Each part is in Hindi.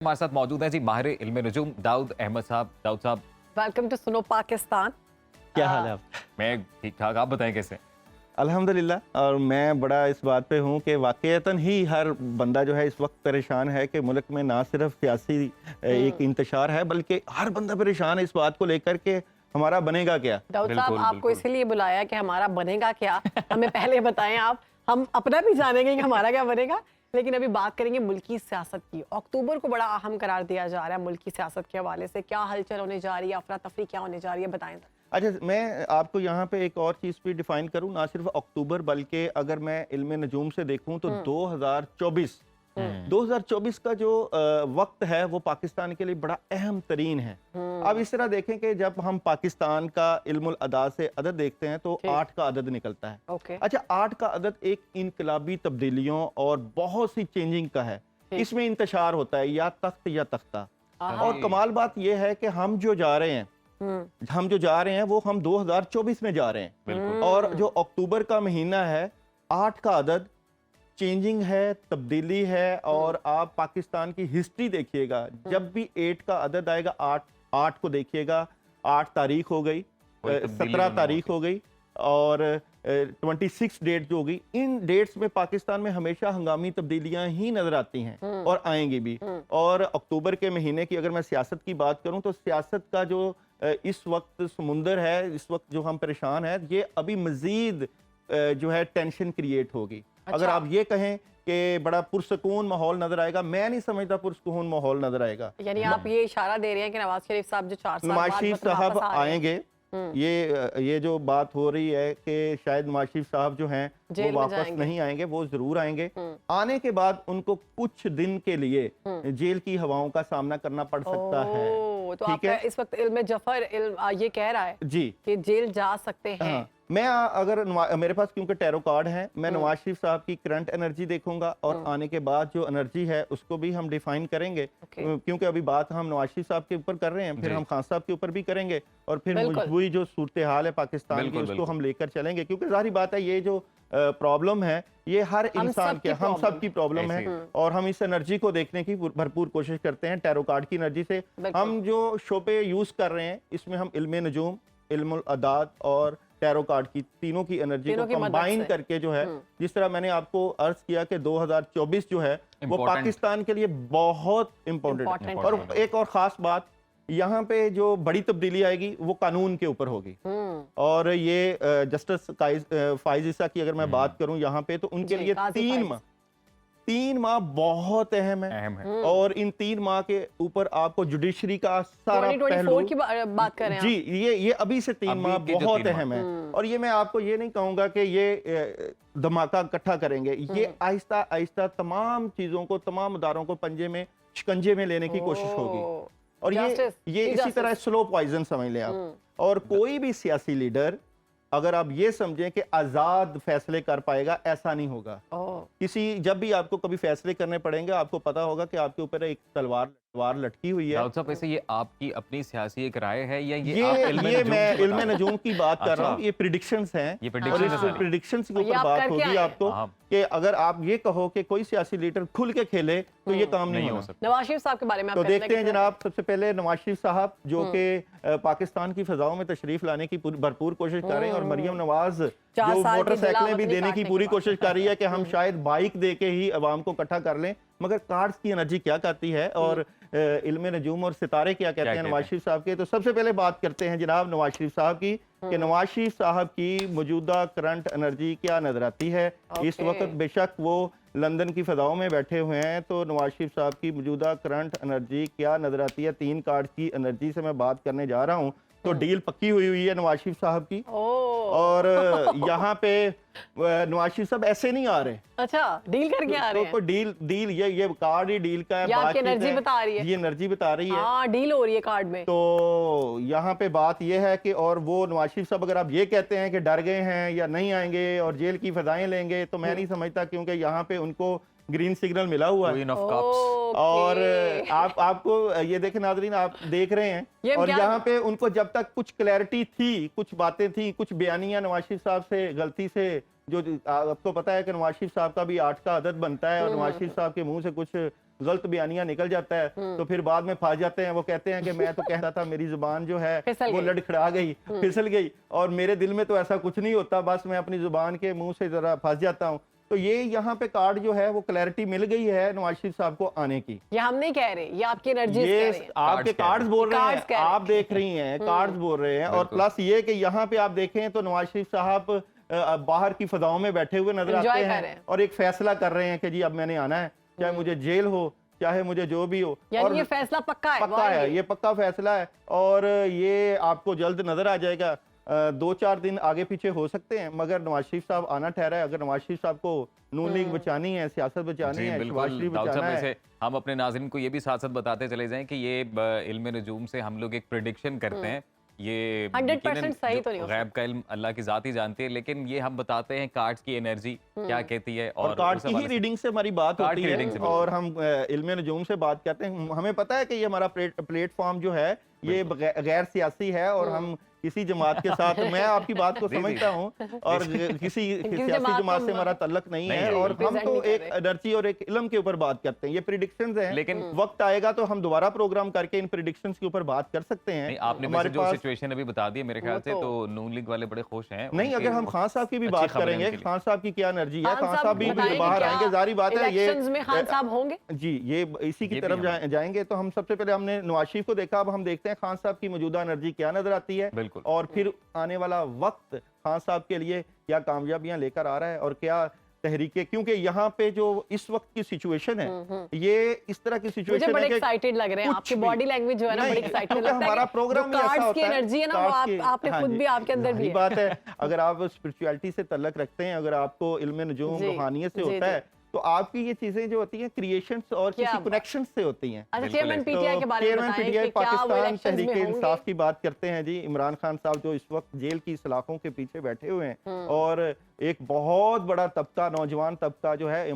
हमारे साथ मौजूद है जी माहिर इल्मे नजूम दाऊद अहमद साहब। दाऊद साहब, वेलकम टू सुनो पाकिस्तान। क्या हाल है आप? मैं ठीक ठाक, आप बताएं कैसे? अल्हम्दुलिल्लाह। और मैं बड़ा इस बात पे हूँ कि वाक़ईतन ही हर बंदा जो है इस वक्त परेशान है कि मुल्क में ना सिर्फ सियासी एक इंतशार है, बल्कि हर बंदा परेशान है इस बात को लेकर के हमारा बनेगा क्या। दाऊद साहब, बिल्कुल, आपको बिल्कुल। इसीलिए बुलाया कि हमारा बनेगा क्या, हमें पहले बताएं आप। हम अपना भी जानेंगे कि हमारा क्या बनेगा, लेकिन अभी बात करेंगे मुल्की सियासत की। अक्टूबर को बड़ा अहम करार दिया जा रहा है मुल्की सियासत के हवाले से। क्या हलचल होने जा रही है, अफरा तफरी क्या होने जा रही है, बताएं। अच्छा, मैं आपको यहाँ पे एक और चीज़ भी डिफाइन करूँ, ना सिर्फ अक्टूबर बल्कि अगर मैं इल्मे नजूम से देखूँ तो 2024 का जो वक्त है वो पाकिस्तान के लिए बड़ा अहम तरीन है। अब इस तरह देखें कि जब हम पाकिस्तान का इल्मुल अदा से अदद देखते हैं तो 8 का अदद निकलता है। ओके। अच्छा, 8 का अदद एक इनकलाबी तब्दीलियों और बहुत सी चेंजिंग का है। इसमें इंतशार होता है या तख्त या तख्ता। और कमाल बात यह है कि हम जो जा रहे हैं वो हम 2024 में जा रहे हैं। बिल्कुल। और जो अक्टूबर का महीना है, 8 का अदद चेंजिंग है, तब्दीली है। और आप पाकिस्तान की हिस्ट्री देखिएगा, जब भी 8 का अदद आएगा, 8 को देखिएगा, 8 तारीख हो गई, कोई तब्दीली 17 नहीं तारीख होती। हो गई और 26 डेट जो होगी। इन डेट्स में पाकिस्तान में हमेशा हंगामी तब्दीलियां ही नजर आती हैं और आएंगी भी। और अक्टूबर के महीने की अगर मैं सियासत की बात करूं तो सियासत का जो इस वक्त समुंदर है, इस वक्त जो हम परेशान हैं, ये अभी मजीद जो है टेंशन क्रिएट होगी। अगर आप ये कहें कि बड़ा पुरसकून माहौल नजर आएगा, मैं नहीं समझता पुरसकून माहौल नजर आएगा। यानी आप ये इशारा दे रहे हैं कि नवाज शरीफ साहब जो 4 साल नवाज बाद शरीफ वापस साहब आ रहे हैं। आएंगे। ये जो बात हो रही है कि शायद नवाज शरीफ साहब जो हैं जेल वो में वापस जाएंगे। नहीं आएंगे, वो जरूर आएंगे। आने के बाद उनको कुछ दिन के लिए जेल की हवाओं का सामना करना पड़ सकता है। तो ठीक आपका है इस वक्त इल्म जफर ये कह रहा है जी। कि जेल जा सकते हैं। हाँ, मैं अगर मेरे पास क्योंकि टैरो कार्ड है, मैं नवाज शरीफ साहब की करंट एनर्जी देखूंगा और आने के बाद जो एनर्जी है उसको भी हम डिफाइन करेंगे। क्योंकि अभी बात हम नवाज शरीफ साहब के ऊपर कर रहे हैं, फिर हम खान साहब के ऊपर भी करेंगे और फिर मजबूरी जो सूरत हाल है पाकिस्तान की उसको हम लेकर चलेंगे। क्योंकि जाहिर बात है ये जो प्रॉब्लम है ये हर इंसान के, हम सब की प्रॉब्लम है और हम इस एनर्जी को देखने की भरपूर कोशिश करते हैं टैरो कार्ड की एनर्जी से। हम जो शोबे यूज कर रहे हैं इसमें हम इल्मे नजूम, इल्मुल अदाद और टैरो कार्ड की तीनों की एनर्जी को कंबाइन करके जो है, जिस तरह मैंने आपको अर्ज किया कि 2024 जो है वो पाकिस्तान के लिए बहुत इंपॉर्टेंट है। और एक और खास बात, यहाँ पे जो बड़ी तब्दीली आएगी वो कानून के ऊपर होगी। और ये जस्टिस फाइज ईसा की अगर मैं बात करूं यहाँ पे, तो उनके लिए 3 माह बहुत अहम है। और इन 3 माह के ऊपर आपको जुडिशरी का सारा पहलू की बात कर रहे हैं जी, ये अभी से 3 माह बहुत अहम है। और ये मैं आपको ये नहीं कहूंगा कि ये धमाका इकट्ठा करेंगे, ये आहिस्ता आहिस्ता तमाम चीजों को, तमाम अदारों को पंजे में, शिकंजे में लेने की कोशिश होगी। और ये इसी तरह स्लो पॉइजन समझ लें आप। और कोई भी सियासी लीडर अगर आप ये समझें कि आजाद फैसले कर पाएगा, ऐसा नहीं होगा। जब भी आपको कभी फैसले करने पड़ेंगे, आपको पता होगा कि आपके ऊपर एक तलवार लटकी हुई है। दाऊद साहब, वैसे ये आपकी अपनी सियासी एक राय है या ये मैं इल्मे नजूम की बात कर रहा हूँ, ये प्रिडिक्शंस हैं। और इस प्रिडिक्शंस के ऊपर बात होगी आपको कि अगर आप ये कहो कि कोई सियासी लीडर खुल के खेले तो ये काम नहीं हो सकता। नवाज शरीफ साहब के बारे में तो देखते हैं जनाब। सबसे पहले नवाज शरीफ साहब जो कि पाकिस्तान की फिजाओं में तशरीफ लाने की भरपूर कोशिश कर रहे हैं, और मरियम नवाज जो मोटरसाइकिलें भी देने की पूरी कोशिश कर रही है कि हम शायद बाइक दे के ही अवाम को इकट्ठा कर लें। मगर कार्ड्स की एनर्जी क्या कहती है और इल्मे नजूम और सितारे क्या कहते हैं नवाज शरीफ साहब के। तो सबसे पहले बात करते हैं जनाब नवाज शरीफ साहब की कि नवाज शरीफ साहब की मौजूदा करंट एनर्जी क्या नजर आती है इस वक्त। बेशक वो लंदन की फिजाओं में बैठे हुए हैं, तो नवाज शरीफ साहब की मौजूदा करंट एनर्जी क्या नजर आती है, 3 कार्ड की एनर्जी से मैं बात करने जा रहा हूँ। तो डील पक्की हुई है नवाज शरीफ साहब की। और यहाँ पे नवाज शरीफ साहब ऐसे नहीं आ रहे। अच्छा, डील करके आ रहे हैं। तो डील ये कार्ड ही डील का है। बात एनर्जी बता रही है, ये एनर्जी बता रही है। हाँ, डील हो रही है कार्ड में। तो यहाँ पे बात ये है कि और वो नवाज शरीफ साहब अगर आप ये कहते हैं कि डर गए हैं या नहीं आएंगे और जेल की फजाएं लेंगे, तो मैं नहीं समझता, क्योंकि यहाँ पे उनको ग्रीन सिग्नल मिला हुआ है। और आपको ये देखें नाज़रीन, आप देख रहे हैं। और यहाँ पे उनको जब तक कुछ क्लैरिटी थी, कुछ बातें थी, कुछ बयानियां नवाज शरीफ साहब से गलती से, जो आपको पता है कि नवाज शरीफ साहब का भी 8 का अदद बनता है और नवाज शरीफ साहब के मुंह से कुछ गलत बयानियां निकल जाता है तो फिर बाद में फंस जाते हैं। वो कहते हैं कि मैं तो कहता था, मेरी जुबान जो है फिसल वो गई। लड़खड़ा गई, फिसल गई, और मेरे दिल में तो ऐसा कुछ नहीं होता, बस मैं अपनी जुबान के मुंह से जरा फंस जाता हूँ। तो ये यहाँ पे कार्ड जो है वो क्लैरिटी मिल गई है नवाज शरीफ साहब को आने की। ये हम नहीं कह रहे, ये आपकी एनर्जी कह ये रही है। आपके कार्ड्स बोल रहे कार्ड्स कह हैं, रहे हैं। आप देख रही हैं, कार्ड्स बोल रहे हैं। और बिल्कुल। प्लस ये कि यहाँ पे आप देखें तो नवाज शरीफ साहब बाहर की फजाओं में बैठे हुए नजर Enjoy आते कर रहे हैं हैं। और एक फैसला कर रहे हैं कि जी अब मैंने आना है, चाहे मुझे जेल हो, चाहे मुझे जो भी हो। और यानी ये फैसला पक्का है, पक्का है, ये पक्का फैसला है और ये आपको जल्द नजर आ जाएगा। 2-4 दिन आगे पीछे हो सकते हैं, मगर नवाज शरीफ साहब आना ठहरा है। अगर नवाज शरीफ साहब को नून लीग बचानी है, सियासत बचानी जी है, बिल्कुल शहबाज शरीफ दाऊद साहब, बचाना है। वैसे हम अपने नाज़रीन को ये भी साथ साथ बताते चले जाएं कि ये इल्म नजूम से हम लोग एक प्रिडिक्शन करते हैं। ये 100% सही जो तो नहीं हो गैब का इल्म अल्लाह की ज़ात ही जानती है, लेकिन ये हम बताते हैं कार्ड्स की एनर्जी क्या कहती है। और कार्ड उस की ही हवाले से- रीडिंग से हमारी बात कार्ड होती की है रीडिंग से बिल्कुल। और हम इल्म नजूम से बात करते हैं। हमें पता है कि ये हमारा प्लेटफॉर्म जो है ये गैर सियासी है और हम किसी जमात के साथ मैं आपकी बात को जी, जी। समझता हूँ और किसी सियासी जमात जमात को से हमारा तल्लक नहीं नहीं है है, और हम represent तो नहीं कर एक रहे। एनर्जी और एक इल्म के ऊपर बात करते हैं। ये प्रिडिक्शंस हैं, लेकिन वक्त आएगा तो हम दोबारा प्रोग्राम करके इन प्रिडिक्शंस के ऊपर बात कर सकते हैं। नहीं, आपने हमारे वैसे जो पास सिचुएशन अभी बता दी मेरे ख्याल वो से, तो- तो नून लीग वाले बड़े खुश हैं। नहीं, उनके- अगर हम खान साहब की भी अच्छी बात खबर है करेंगे, उनके लिए। खान साहब की क्या एनर्जी है, खान खान साहब भी बताएं कि बाहर क्या आएंगे, जारी बात है। ये इलेक्शंस में खान साहब होंगे? जी, ये इसी की ये भी तरफ हम- जाएंगे। तो हम सबसे पहले हमने नवाज शरीफ को देखा, अब हम देखते हैं खान साहब की मौजूदा एनर्जी क्या नजर आती है बिल्कुल। और फिर आने वाला वक्त खान साहब के लिए क्या कामयाबियां लेकर आ रहा है और क्या तहरीकें, क्योंकि यहाँ पे जो इस वक्त की सिचुएशन है ये इस तरह की मुझे सिचुएशन बड़े है कि एक्साइटेड लग रहे हैं, कुछ आपकी भी- बॉडी लैंग्वेज जो है ना नहीं, बड़ी एक्साइटेड क्योंकि लगता है हमारा कि प्रोग्राम जो ही ऐसा कार्ड्स की होता है। एनर्जी है ना वो कार्ड्स की- आपने हाँ खुद जी, भी आपके अंदर भी यही है। बात है। अगर आप स्पिरिचुअलिटी से तल्लक रखते हैं, अगर आपको इल्म नजूम जी, रूहानियत से जी, होता जी। है, तो आपकी ये चीजें जो होती हैं क्रिएशंस और क्या किसी बात। कनेक्शन से होती हैं। अच्छा, बिल्कुल चेयरमैन ऐसे। पीटीआई के बारे में चेयरमैन बताएं पीटीआई कि क्या वो पाकिस्तान इलेक्शंस तहरीक में इंसाफ होंगे? की बात करते हैं जी। इमरान खान साहब जो इस वक्त जेल की सलाखों के पीछे बैठे हुए हैं और एक बहुत बड़ा तबका, नौजवान तबका जो है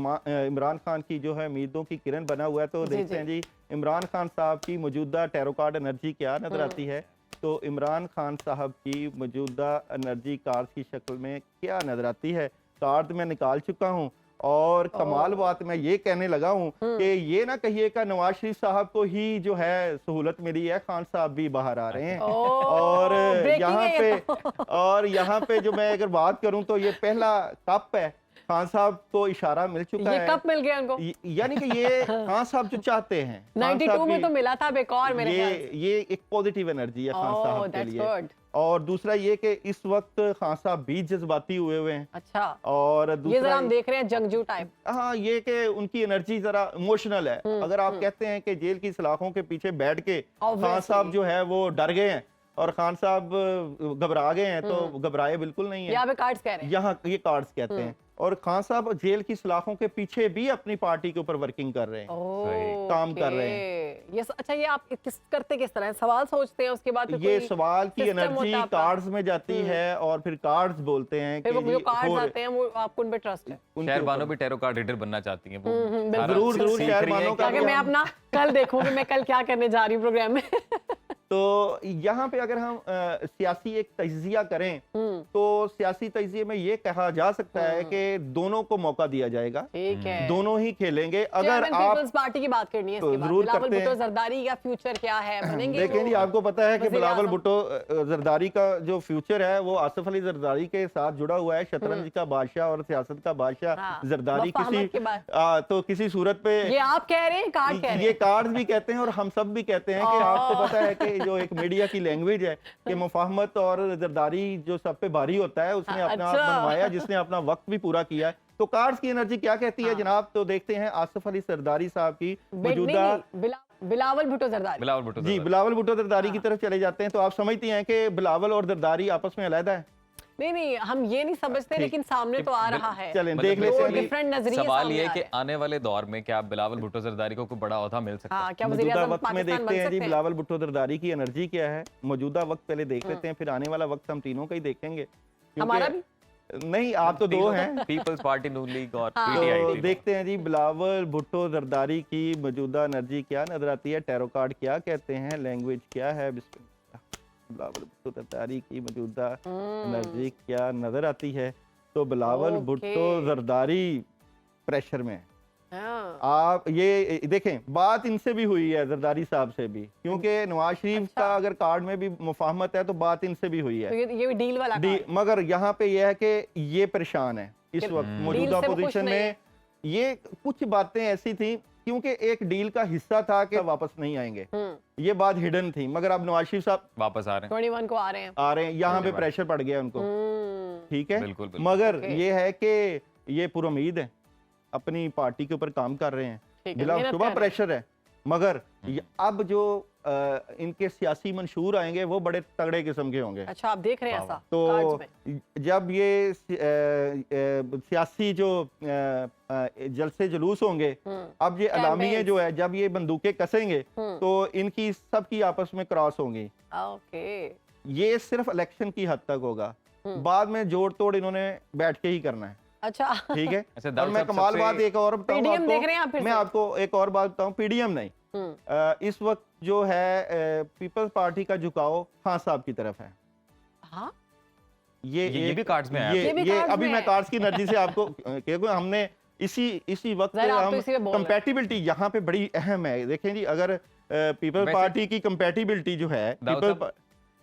इमरान खान की जो है उम्मीदों की किरण बना हुआ है। तो जी, देखते हैं जी इमरान खान साहब की मौजूदा टैरो कार्ड एनर्जी क्या नजर आती है। तो इमरान खान साहब की मौजूदा एनर्जी कार्ड की शक्ल में क्या नजर आती है। कार्ड मैं निकाल चुका हूँ और कमाल बात मैं ये कहने लगा हूँ कि ये ना कहिएगा नवाज शरीफ साहब को ही जो है सहूलत मिली है, खान साहब भी बाहर आ रहे हैं। और breaking यहाँ है ये पे और यहाँ पे जो मैं अगर बात करूँ तो ये पहला कप है, खान साहब को इशारा मिल चुका ये है। कब मिल गया उनको? यानी कि ये खान साहब जो चाहते हैं, खान 92 साहब में की- तो मिला था अब एक और मेरे ख्याल से। ये एक पॉजिटिव एनर्जी है खान ओह, साहब के that's लिए। good। और दूसरा ये कि इस वक्त खान साहब भी जज्बाती हुए हुए हैं अच्छा, और ये दूसरा जरा हम देख रहे हैं जंगजू टाइप। हाँ, ये कि उनकी एनर्जी जरा इमोशनल है। अगर आप कहते हैं कि जेल की सलाखों के पीछे बैठ के खान Obviously। साहब जो है वो डर गए हैं और खान साहब घबरा गए हैं, तो घबराए बिल्कुल नहीं है। यहाँ पे कार्ड्स कह रहे हैं। यहाँ ये कार्ड्स कहते हैं। और खान साहब जेल की सलाखों के पीछे भी अपनी पार्टी के ऊपर वर्किंग कर रहे हैं, काम कर रहे हैं। ये अच्छा, ये आप करते किस तरह है? सवाल सोचते हैं, उसके बाद फिर ये कोई सवाल की system एनर्जी होता है आपका? कार्ड्स में जाती है और फिर कार्ड्स बोलते हैं फिर कि वो जो जी कार्ड्स हो रहे- आते हैं वो आपको उन पे ट्रस्ट है? उनके शहर बानो ऊपर। भी टैरो कार्ड रीडर बनना चाहती हैं वो बिल्कुल। सारा जरूर, जरूर, सीख शहर रही हैं बानो कि- का ताकि मैं अपना कल देखूं कि मैं कल क्या करने जा रही हूँ प्रोग्राम में। तो यहाँ पे अगर हम सियासी एक तजिया करें तो सियासी तजिए में ये कहा जा सकता है कि दोनों को मौका दिया जाएगा, ठीक है। दोनों ही खेलेंगे। अगर चेयरमैन आप पीपल्स पार्टी की बात करनी है तो इसके बाद। जरूर बिलावल करते हैं। भुट्टो जरदारी का फ्यूचर क्या है? बनेंगे देखें वो जी, आपको पता है कि वज़ीर बिलावल आज़म? भुट्टो जरदारी का जो फ्यूचर है वो आसिफ अली जरदारी के साथ जुड़ा हुआ है। शतरंज का बादशाह और सियासत का बादशाह हाँ, जरदारी वफ़ा अहमद के बाद। तो किसी सूरत पे ये आप कह रहे हैं, कार्ड कह रहे ये हैं? कार्ड्स भी कहते हैं और हम सब भी कहते हैं कि आपको पता है कि जो एक मीडिया की लैंग्वेज है कि मुफाहमत और जरदारी जो सब पे भारी होता है, उसने अपना आप अच्छा। बनवाया, जिसने अपना वक्त भी पूरा किया है। तो कार्ड्स की एनर्जी क्या कहती है जनाब? तो देखते हैं आसिफ अली जरदारी साहब की मौजूदा बिलावल भुट्टो जरदारी। बिलावल भुट्टो जी, जरदारी। बिलावल भुट्टो जरदारी की तरफ चले जाते हैं। तो आप समझती हैं कि बिलावल और जरदारी आपस में अलग है? नहीं नहीं, हम ये नहीं समझते, ठीक। लेकिन सामने तो आ रहा है। चलें, मतलब देख लेते दो हैं जी। डिफरेंट नजरिए सवाल सामने ये है आ कि रहे हैं। आने वाले दौर में क्या बिलावल भुट्टो जरदारी को कोई बड़ा ओहदा मिल सकता है? हाँ, क्या वज़ीर मौजूदा आज़म वक्त में पाकिस्तान देखते बन हैं जी सकते हैं? बिलावल भुट्टो जरदारी की एनर्जी क्या है। मौजूदा वक्त पहले देख लेते हैं, फिर आने वाला वक्त हम तीनों का ही देखेंगे। क्योंकि- हमारा भी? नहीं, आप तो दो हैं। पीपल्स पार्टी, नून लीग और हाँ। तो पीटीआई। देखते हैं जी बिलावल भुट्टो जरदारी की मौजूदा एनर्जी क्या नजर आती है। टैरो कार्ड क्या कहते हैं, लैंग्वेज क्या है। बिस्मिल्लाह। बिलावल भुट्टो जरदारी की मौजूदा एनर्जी क्या नजर आती है। तो बिलावल ओके। भुट्टो जरदारी प्रेशर में है। हाँ, आप ये देखें, बात इनसे भी हुई है, जरदारी साहब से भी, क्योंकि नवाज शरीफ अच्छा। का अगर कार्ड में भी मुफाहमत है तो बात इनसे भी हुई तो है। ये भी डील वाला कार्ड। मगर यहाँ पे यह है कि ये परेशान है इस वक्त मौजूदा से वो खुश पोजीशन नहीं में। ये कुछ बातें ऐसी थी क्योंकि एक डील का हिस्सा था कि वापस नहीं आएंगे, ये बात हिडन थी, मगर अब नवाज शरीफ साहब वापस आ रहे 21 को आ रहे हैं। हैं, यहाँ पे प्रेशर पड़ गया उनको, ठीक है। बिल्कुल, बिल्कुल। मगर ओके। ये है कि ये पूरा उम्मीद है, अपनी पार्टी के ऊपर काम कर रहे हैं, ठीक है, बिला मेहनत शुबा कर रहे हैं। प्रेशर है। मगर अब जो इनके सियासी मंशूर आएंगे वो बड़े तगड़े किस्म के होंगे। अच्छा, आप देख रहे हैं वाह, ऐसा तो कार्ड्स में? जब ये सियासी जो जलसे जुलूस होंगे, अब ये अलामिये Campaigns। जो है, जब ये बंदूकें कसेंगे तो इनकी सबकी आपस में क्रॉस होंगी। ओके, ये सिर्फ इलेक्शन की हद तक होगा, बाद में जोड़ तोड़ इन्होंने बैठ के ही करना है, अच्छा। ठीक है। अच्छा, और दाऊद मैं साहब कमाल सबसे- बात एक और बताऊं PDM देख आपको, रहे हैं आप फिर मैं से? आपको एक और बात बताऊं, पीडीएम नहीं, इस वक्त जो है पीपल्स पार्टी का झुकाव खान साहब की तरफ है। हाँ, ये एक- भी कार्ड्स में है ये भी ये कार्ड्स अभी में मैं है। कार्ड्स की एनर्जी से आपको क्योंकि हमने इसी वक्त ज़रा आप तो हम इसी पे बोल रहे हैं। कंपैटिबिलिटी यहाँ पे बड़ी अहम है। देखें जी, अगर पीपल वैसे- पार्टी की कंपैटिबिलिटी जो है दाऊद साहब,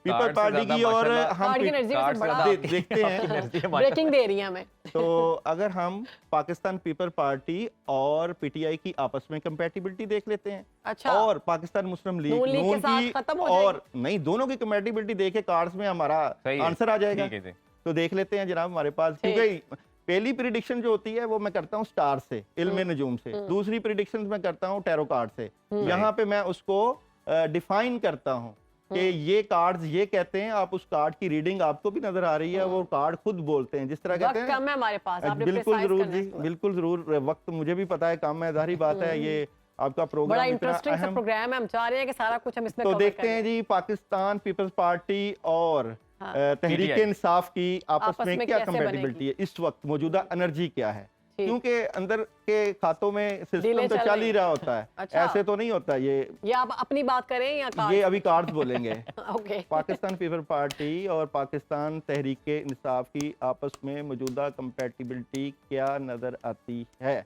पीपल कार्ड से पार्टी ज्यादा की और माशाल्लाह- हम कार्ड की एनर्जी कार्ड वैसे से बड़ा ज्यादा देखते हैं एनर्जी है, ब्रेकिंग दे रही है हमें। तो अगर हम पाकिस्तान पीपल पार्टी और पीटीआई की आपस में कंपैटिबिलिटी देख लेते हैं, अच्छा, और पाकिस्तान मुस्लिम लीग नून लीग के नून साथ की, खत्म हो और नहीं, दोनों की कंपैटिबिलिटी देखे कार्ड्स में हमारा सही है, आंसर आ जाएगा। ठीक है जी। तो देख लेते हैं जनाब हमारे पास, ठीक। क्योंकि पहली प्रिडिक्शन जो होती है वो मैं करता हूँ स्टार से, इल्म नजूम से, दूसरी प्रिडिक्शन मैं करता हूँ टैरो कार्ड से। यहाँ पे मैं उसको डिफाइन करता हूँ कि ये कार्ड्स ये कहते हैं, आप उस कार्ड की रीडिंग आपको भी नजर आ रही है, वो कार्ड खुद बोलते हैं, जिस तरह कहते वक्त हैं। कम है हमारे पास, आपने बिल्कुल precise जरूर करना है जी, इसमें। बिल्कुल जरूर, वक्त मुझे भी पता है कम है, जाहिर बात है, ये आपका बड़ा प्रोग्राम इतना इंटरेस्टिंग सा अहम। प्रोग्राम है, हम चाह रहे हैं कि सारा कुछ हम इसमें तो cover देखते कर हैं लें। जी पाकिस्तान पीपल्स पार्टी और हाँ। तहरीक PTI। इंसाफ की आपस आपस में में क्या कैसे कंपैटिबिलिटी है, इस वक्त मौजूदा एनर्जी क्या है, ठीक। क्योंकि अंदर के खातों में सिस्टम डीलें तो चल चल रही ही रहा होता है, अच्छा। ऐसे तो नहीं होता ये आप अपनी बात करें या कार्ड? ये अभी कार्ड्स बोलेंगे। ओके, पाकिस्तान पीपल पार्टी और पाकिस्तान तहरीक इंसाफ की आपस में मौजूदा कंपैटिबिलिटी क्या नजर आती है,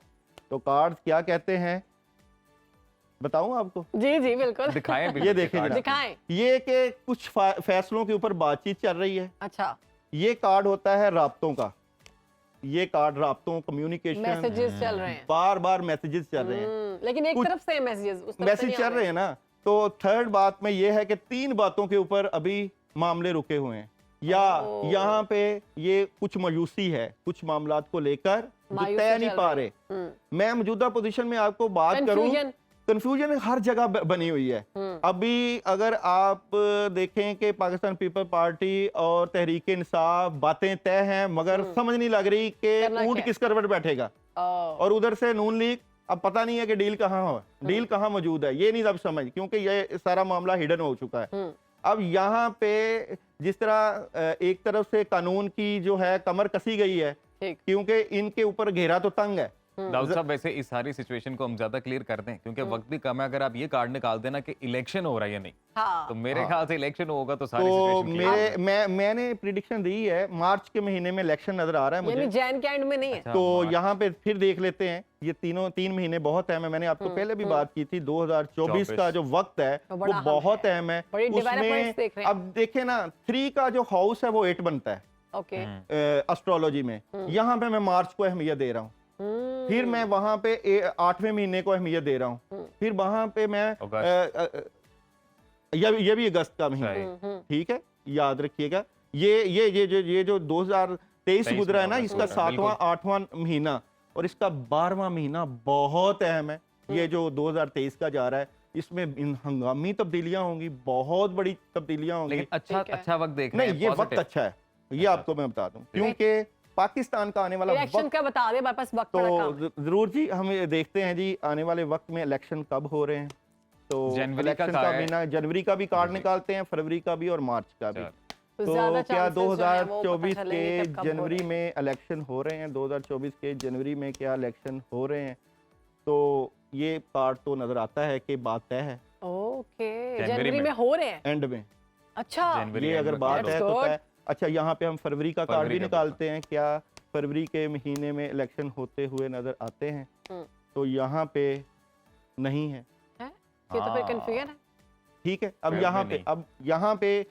तो कार्ड्स क्या कहते हैं बताऊं आपको? जी जी बिल्कुल, दिखाएं ये देखें कार्ड। जनाब। दिखाएं। ये कि कुछ फैसलों के ऊपर बातचीत चल रही है, अच्छा, ये कार्ड होता है राब्तों का, ये कार्ड राब्तों, कम्युनिकेशन, मैसेजेस चल रहे हैं। बार बार मैसेजेस चल रहे हैं, लेकिन एक कुछ तरफ से मैसेजेस, उस तरफ से मैसेज नहीं चल आ रहे हैं ना। तो थर्ड बात में ये है कि 3 बातों के ऊपर अभी मामले रुके हुए हैं, या ओह। यहाँ पे ये कुछ मायूसी है कुछ मामलात को लेकर जो मायूसी तय नहीं चल पा रही रहे। मैं मौजूदा पोजीशन में आपको बात करूं, कंफ्यूजन। कंफ्यूजन हर जगह बनी हुई है। अभी अगर आप देखें कि पाकिस्तान पीपल पार्टी और तहरीक इंसाफ बातें तय हैं, मगर समझ नहीं लग रही करना कि ऊंट क्या? किस करवट बैठेगा, और उधर से नून लीग, अब पता नहीं है कि डील कहाँ हो, डील कहाँ मौजूद है, ये नहीं अब समझ, क्योंकि ये सारा मामला हिडन हो चुका है। अब यहाँ पे जिस तरह एक तरफ से कानून की जो है कमर कसी गई है, ठीक। क्योंकि इनके ऊपर घेरा तो तंग है। दाऊद साहब, वैसे इस सारी सिचुएशन को हम ज्यादा क्लियर कर दें, क्योंकि वक्त भी कम है। अगर आप ये कार्ड निकाल देना कि इलेक्शन हो रहा है या नहीं, हाँ, तो मेरे ख्याल से इलेक्शन होगा तो सारी तो सिचुएशन क्लियर। मैंने प्रिडिक्शन दी है, मार्च के महीने में इलेक्शन नजर आ रहा है यानी मुझे। जैन के एंड में नहीं है। अच्छा, तो मार्च। यहाँ पे फिर देख लेते हैं, ये 3 महीने बहुत अहम है। मैंने आपको पहले भी बात की थी, 2024 का जो वक्त है वो वो बड़ा अहम बहुत है। अहम है। बड़ी उसमें developments देख रहे हैं। अब देखें ना, 3 का जो हाउस है वो 8 बनता है ओके, एस्ट्रोलॉजी में। यहाँ पे मैं मार्च को अहमियत दे रहा हूँ, फिर मैं वहां पे 8वें महीने को अहमियत दे रहा हूँ, फिर वहां पे मैं ये भी अगस्त का महीना, ठीक है, याद रखिएगा। ये जो 2023 गुजरा है ना, इसका 7वां 8वां महीना और इसका 12वां महीना बहुत अहम है। ये जो 2023 का जा रहा है, इसमें हंगामी तब्दीलियां होंगी, बहुत बड़ी तब्दीलियां होंगी। लेकिन अच्छा ठीक है। अच्छा वक्त देख रहे नहीं, हैं, ये वक्त positive। अच्छा है, ये आपको मैं बता दूं, क्योंकि पाकिस्तान का आने वाला इलेक्शन वक्त, का बता दे, हमारे पास वक्त बड़ा कम है। तो जरूर जी हम ये देखते हैं जी आने वाले वक्त में इलेक्शन कब हो रहे हैं। तो जनवरी का इलेक्शन का कहा है। महीना, जनवरी का भी कार्ड जी। निकालते हैं, फरवरी का भी और मार्च का भी। तो तो ज्यादा क्या chances जो है वो पता 2024 चलेंगे के कि कब हो जनवरी रहे हैं। में इलेक्शन हो रहे हैं? 2024 के जनवरी में क्या इलेक्शन हो रहे हैं? तो ये कार्ड तो नजर आता है कि बात तय है ओके, जनवरी जनवरी में हो रहे हैं। एंड में। अच्छा, जनवरी ये end अगर में बात कार्ड है That's तो good. तय। अच्छा, यहाँ पे हम फरवरी का कार्ड फरवरी भी का निकालते हैं, क्या फरवरी के महीने में इलेक्शन होते हुए नजर आते हैं? तो यहाँ पे नहीं है। ये तो फिर हाँ। कंफ्यूजन है। ठीक है, अब फिर यहाँ में पे नहीं। अब यहाँ पे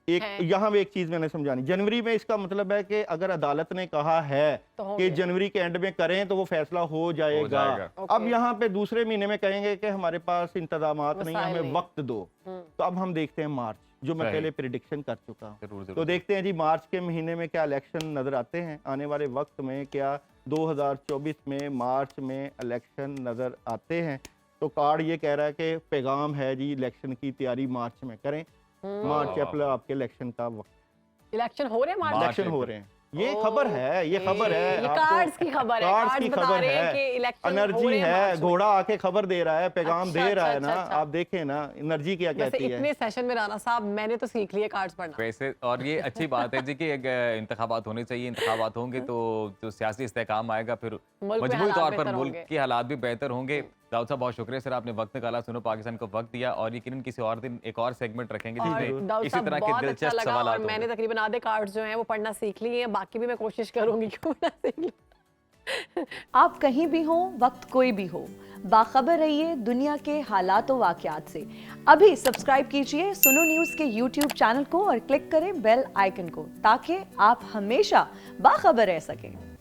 है। यहाँ पे एक चीज मैंने समझानी। जनवरी में इसका मतलब है कि अगर अदालत ने कहा है तो कि होंगे। जनवरी के एंड में करें तो वो फैसला हो जाएगा। जाएगा। ओके। अब यहाँ पे दूसरे महीने में कहेंगे कि हमारे पास इंतजामात नहीं है, वसाइल हमें नहीं। वक्त दो। तो अब हम देखते हैं मार्च, जो मैं सही। पहले प्रिडिक्शन कर चुका हूँ। जरूर तो जरूर। देखते हैं जी मार्च के महीने में क्या इलेक्शन नजर आते हैं आने वाले वक्त में। क्या 2024 में मार्च में इलेक्शन नजर आते हैं? तो कार्ड ये कह रहा है कि पैगाम है जी, इलेक्शन की तैयारी मार्च में करें। मार्च वाह, अप्रैल आपके इलेक्शन का वक्त, इलेक्शन हो रहे हैं मार्च में? इलेक्शन हो रहे हैं। ये खबर है, ये खबर है। ये आपको- कार्ड्स की खबर है। कार्ड्स कार्ड्स की बता खबर रहे हैं है। कि इलेक्शन हो एनर्जी रहे हैं है, मार्च में। घोड़ा आके खबर दे रहा है, पैगाम अच्छा, दे रहा है अच्छा, ना। अच्छा। आप देखें ना एनर्जी क्या वैसे कहती है। इतने सेशन में राना साहब मैंने तो सीख लिया कार्ड्स पढ़ना। वैसे और ये अच्छी बात है जी कि इंतखाबात होने चाहिए। इंतखाबात होंगे तो जो सियासी इस्तेहकाम आएगा फिर मुल्क में मजबूरी हालात तौर पर बेहतर मुल्क होंगे। के हालात भी बेहतर होंगे। दाऊद साहब बहुत शुक्रिया सर, आपने वक्त निकाला, सुनो पाकिस्तान को वक्त दिया। और यकीनन किसी और दिन एक और सेगमेंट रखेंगे और जिसमें दाऊद इसी साहब तरह के बहुत अच्छा दिलचस्प लगा सवाल और मैंने तकरीबन आधे कार्ड्स जो हैं वो पढ़ना सीख लिए हैं। बाकी भी मैं कोशिश करूंगी कि पढ़ना सीख लूं। आप कहीं भी हो, वक्त कोई भी हो, बाखबर रहिए दुनिया के हालात व वाक़यात से। अभी सब्सक्राइब कीजिए सुनो न्यूज़ के YouTube चैनल को और क्लिक करें बेल आइकन को, ताकि आप हमेशा बाखबर रह सकें।